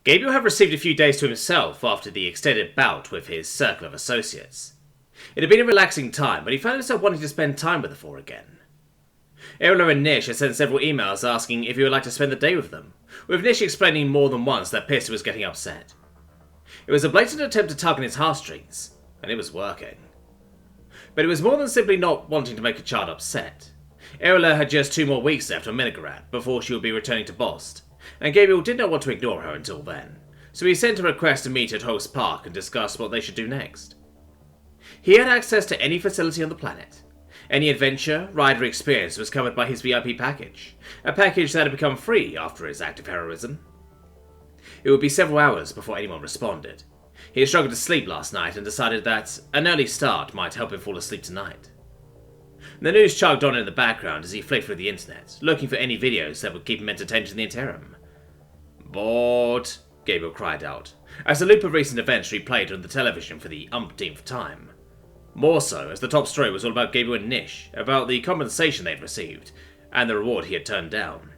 Gabriel had received a few days to himself after the extended bout with his circle of associates. It had been a relaxing time, but he found himself wanting to spend time with the four again. Eola and Nish had sent several emails asking if he would like to spend the day with them, with Nish explaining more than once that Piss was getting upset. It was a blatant attempt to tug on his heartstrings, and it was working. But it was more than simply not wanting to make a child upset. Eola had just 2 more weeks left on Minograd before she would be returning to Bost, and Gabriel did not want to ignore her until then, so he sent a request to meet at Host Park and discuss what they should do next. He had access to any facility on the planet. Any adventure, ride or experience was covered by his VIP package, a package that had become free after his act of heroism. It would be several hours before anyone responded. He had struggled to sleep last night and decided that an early start might help him fall asleep tonight. The news chugged on in the background as he flicked through the internet, looking for any videos that would keep him entertained in the interim. "Bored," Gabriel cried out, as the loop of recent events replayed on the television for the umpteenth time. More so, as the top story was all about Gabriel and Nish, about the compensation they'd received, and the reward he had turned down.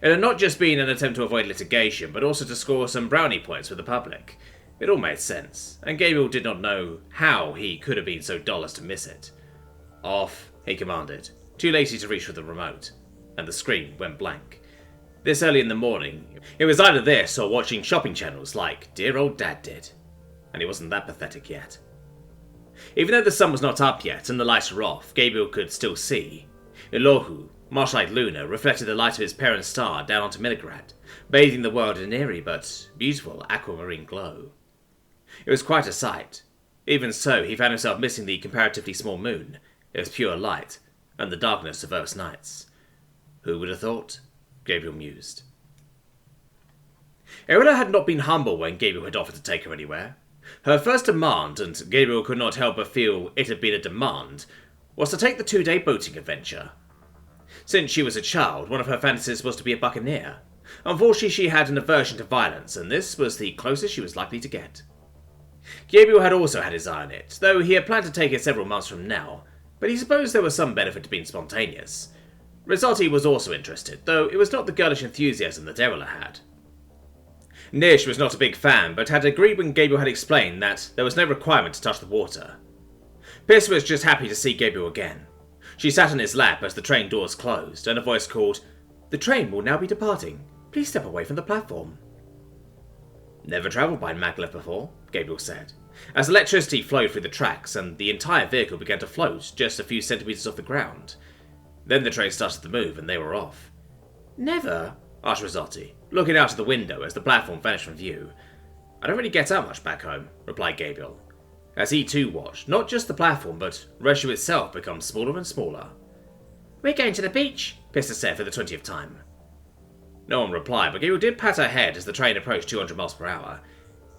It had not just been an attempt to avoid litigation, but also to score some brownie points with the public. It all made sense, and Gabriel did not know how he could have been so dull as to miss it. "Off," he commanded, too lazy to reach for the remote, and the screen went blank. This early in the morning, it was either this or watching shopping channels like dear old Dad did, and he wasn't that pathetic yet. Even though the sun was not up yet and the lights were off, Gabriel could still see. Ilohu, much like Luna, reflected the light of his parent star down onto Minograd, bathing the world in an eerie but beautiful aquamarine glow. It was quite a sight. Even so, he found himself missing the comparatively small moon, its pure light, and the darkness of Earth's nights. Who would have thought? Gabriel mused. Eola had not been humble when Gabriel had offered to take her anywhere. Her first demand, and Gabriel could not help but feel it had been a demand, was to take the 2-day boating adventure. Since she was a child, one of her fantasies was to be a buccaneer. Unfortunately, she had an aversion to violence, and this was the closest she was likely to get. Gabriel had also had his eye on it, though he had planned to take it several months from now, but he supposed there was some benefit to being spontaneous. Rizzotti was also interested, though it was not the girlish enthusiasm that Eola had. Nish was not a big fan, but had agreed when Gabriel had explained that there was no requirement to touch the water. Piss was just happy to see Gabriel again. She sat on his lap as the train doors closed, and a voice called, "The train will now be departing. Please step away from the platform." "Never travelled by maglev before," Gabriel said, as electricity flowed through the tracks and the entire vehicle began to float just a few centimetres off the ground. Then the train started to move and they were off. "Never?" asked Rizzotti, looking out of the window as the platform vanished from view. "I don't really get out much back home," replied Gabriel, as he too watched not just the platform but Reshu itself become smaller and smaller. "We're going to the beach," Pista said for the 20th time. No one replied, but Gabriel did pat her head as the train approached 200 miles per hour.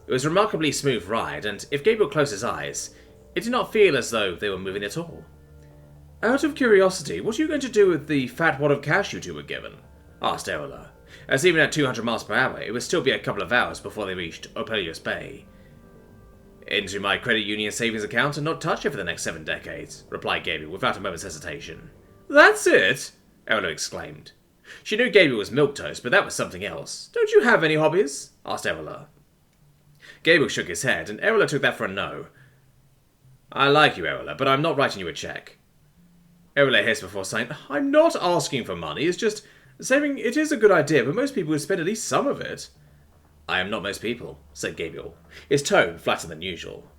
It was a remarkably smooth ride, and if Gabriel closed his eyes, it did not feel as though they were moving at all. "Out of curiosity, what are you going to do with the fat wad of cash you two were given?" asked Eola, as even at 200 miles per hour, it would still be a couple of hours before they reached Oberynne Bay. "Into my credit union savings account and not touch it for the next 7 decades, replied Gabriel without a moment's hesitation. "That's it?" Eola exclaimed. She knew Gabriel was milquetoast, but that was something else. "Don't you have any hobbies?" asked Eola. Gabriel shook his head, and Eola took that for a no. "I like you, Eola, but I'm not writing you a check." Eola hissed before saying, "I'm not asking for money, it's just saving. It is a good idea, but most people would spend at least some of it." "I am not most people," said Gabriel, his tone flatter than usual.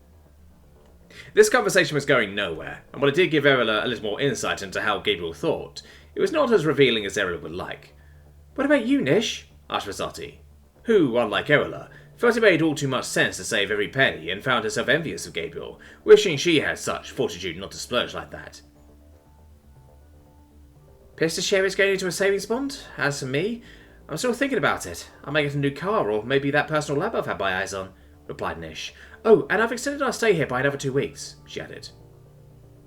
This conversation was going nowhere, and while it did give Eola a little more insight into how Gabriel thought, it was not as revealing as Eola would like. "What about you, Nish?" asked Rizzotti, who, unlike Eola, felt it made all too much sense to save every penny and found herself envious of Gabriel, wishing she had such fortitude not to splurge like that. "Pista share is going into a savings bond. As for me, I'm still thinking about it. I may get a new car, or maybe that personal lab I've had my eyes on," replied Nish. "Oh, and I've extended our stay here by another 2 weeks," she added.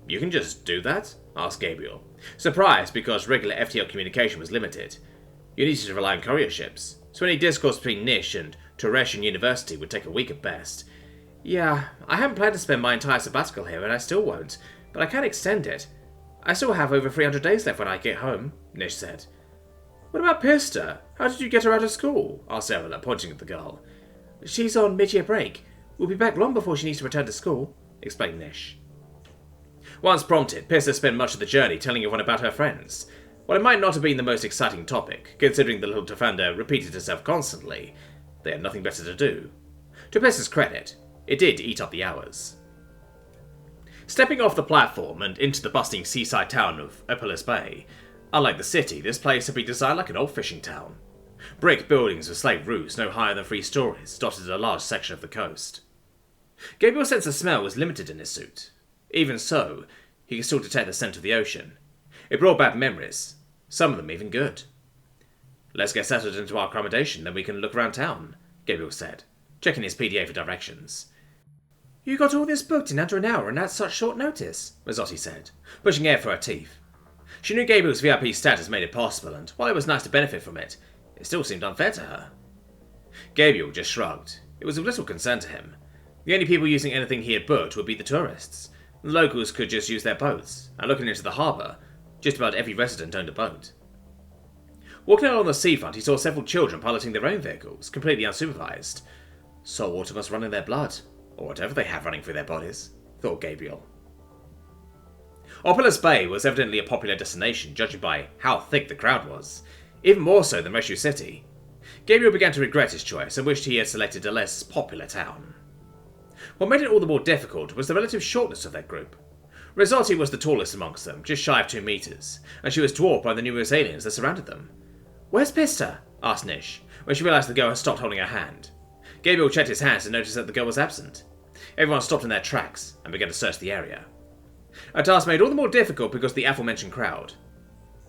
"You can just do that?" asked Gabriel, surprised because regular FTL communication was limited. You needed to rely on courier ships, so any discourse between Nish and Torreshian University would take a week at best. "Yeah, I haven't planned to spend my entire sabbatical here, and I still won't, but I can extend it. I still have over 300 days left when I get home," Nish said. What about Pista? How did you get her out of school? Asked Erila, pointing at the girl. She's on mid-year break. We'll be back long before she needs to return to school, explained Nish. Once prompted, Pista spent much of the journey telling everyone about her friends. While it might not have been the most exciting topic, considering the little Tofanda repeated herself constantly, they had nothing better to do. To Pista's credit, it did eat up the hours. Stepping off the platform and into the bustling seaside town of Opulus Bay, unlike the city, this place had been designed like an old fishing town. Brick buildings with slate roofs no higher than 3 stories dotted a large section of the coast. Gabriel's sense of smell was limited in his suit. Even so, he could still detect the scent of the ocean. It brought back memories, some of them even good. Let's get settled into our accommodation, then we can look around town, Gabriel said, checking his PDA for directions. You got all this booked in under an hour and at such short notice, Rizzotti said, pushing air for her teeth. She knew Gabriel's VIP status made it possible, and while it was nice to benefit from it, it still seemed unfair to her. Gabriel just shrugged. It was of little concern to him. The only people using anything he had booked would be the tourists. The locals could just use their boats, and looking into the harbour, just about every resident owned a boat. Walking out on the seafront, he saw several children piloting their own vehicles, completely unsupervised. Saltwater must run in their blood, or whatever they have running through their bodies, thought Gabriel. Opulus Bay was evidently a popular destination, judging by how thick the crowd was, even more so than Reshu City. Gabriel began to regret his choice and wished he had selected a less popular town. What made it all the more difficult was the relative shortness of their group. Rizzotti was the tallest amongst them, just shy of 2 meters, and she was dwarfed by the numerous aliens that surrounded them. Where's Pista? Asked Nish, when she realized the girl had stopped holding her hand. Gabriel checked his hands and noticed that the girl was absent. Everyone stopped in their tracks and began to search the area. A task made all the more difficult because of the aforementioned crowd.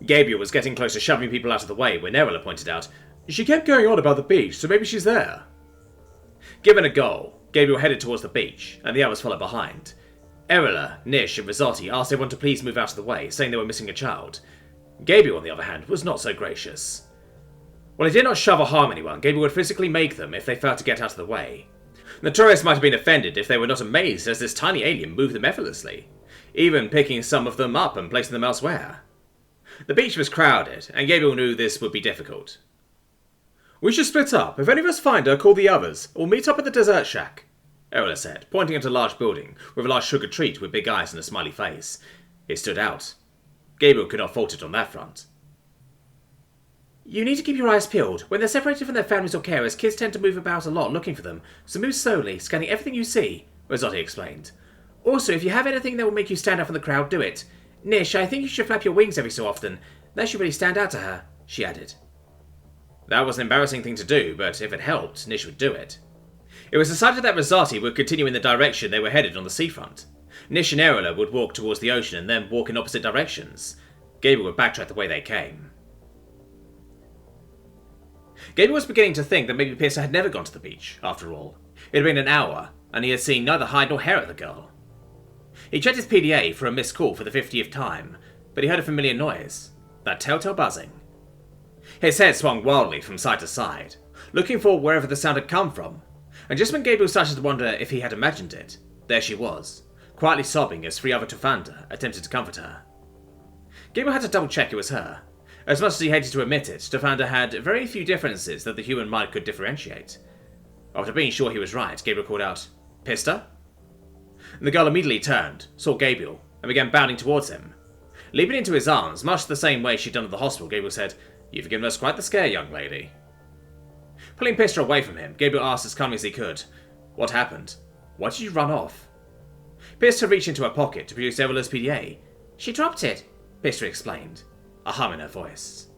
Gabriel was getting close to shoving people out of the way when Erila pointed out, she kept going on about the beach, so maybe she's there. Given a goal, Gabriel headed towards the beach, and the others followed behind. Erila, Nish, and Rizzotti asked everyone to please move out of the way, saying they were missing a child. Gabriel, on the other hand, was not so gracious. While he did not shove or harm anyone, Gabriel would physically make them if they failed to get out of the way. The tourists might have been offended if they were not amazed as this tiny alien moved them effortlessly, even picking some of them up and placing them elsewhere. The beach was crowded, and Gabriel knew this would be difficult. We should split up. If any of us find her, call the others. We'll meet up at the dessert shack, Erila said, pointing at a large building with a large sugar treat with big eyes and a smiley face. It stood out. Gabriel could not fault it on that front. You need to keep your eyes peeled. When they're separated from their families or carers, kids tend to move about a lot looking for them, so move slowly, scanning everything you see, Rizzotti explained. Also, if you have anything that will make you stand out from the crowd, do it. Nish, I think you should flap your wings every so often. That should really stand out to her, she added. That was an embarrassing thing to do, but if it helped, Nish would do it. It was decided that Rizzotti would continue in the direction they were headed on the seafront. Nish and Erila would walk towards the ocean and then walk in opposite directions. Gabriel would backtrack the way they came. Gabriel was beginning to think that maybe Pista had never gone to the beach, after all. It had been an hour, and he had seen neither hide nor hair of the girl. He checked his PDA for a missed call for the 50th time, but he heard a familiar noise, that telltale buzzing. His head swung wildly from side to side, looking for wherever the sound had come from, and just when Gabriel started to wonder if he had imagined it, there she was, quietly sobbing as 3 other Tofanda attempted to comfort her. Gabriel had to double-check it was her. As much as he hated to admit it, Tofanda had very few differences that the human mind could differentiate. After being sure he was right, Gabriel called out, Pista? The girl immediately turned, saw Gabriel, and began bounding towards him. Leaping into his arms, much the same way she'd done at the hospital, Gabriel said, You've given us quite the scare, young lady. Pulling Pista away from him, Gabriel asked as calmly as he could, What happened? Why did you run off? Pista reached into her pocket to produce Erila's PDA. She dropped it, Pista explained, a hum in her voice.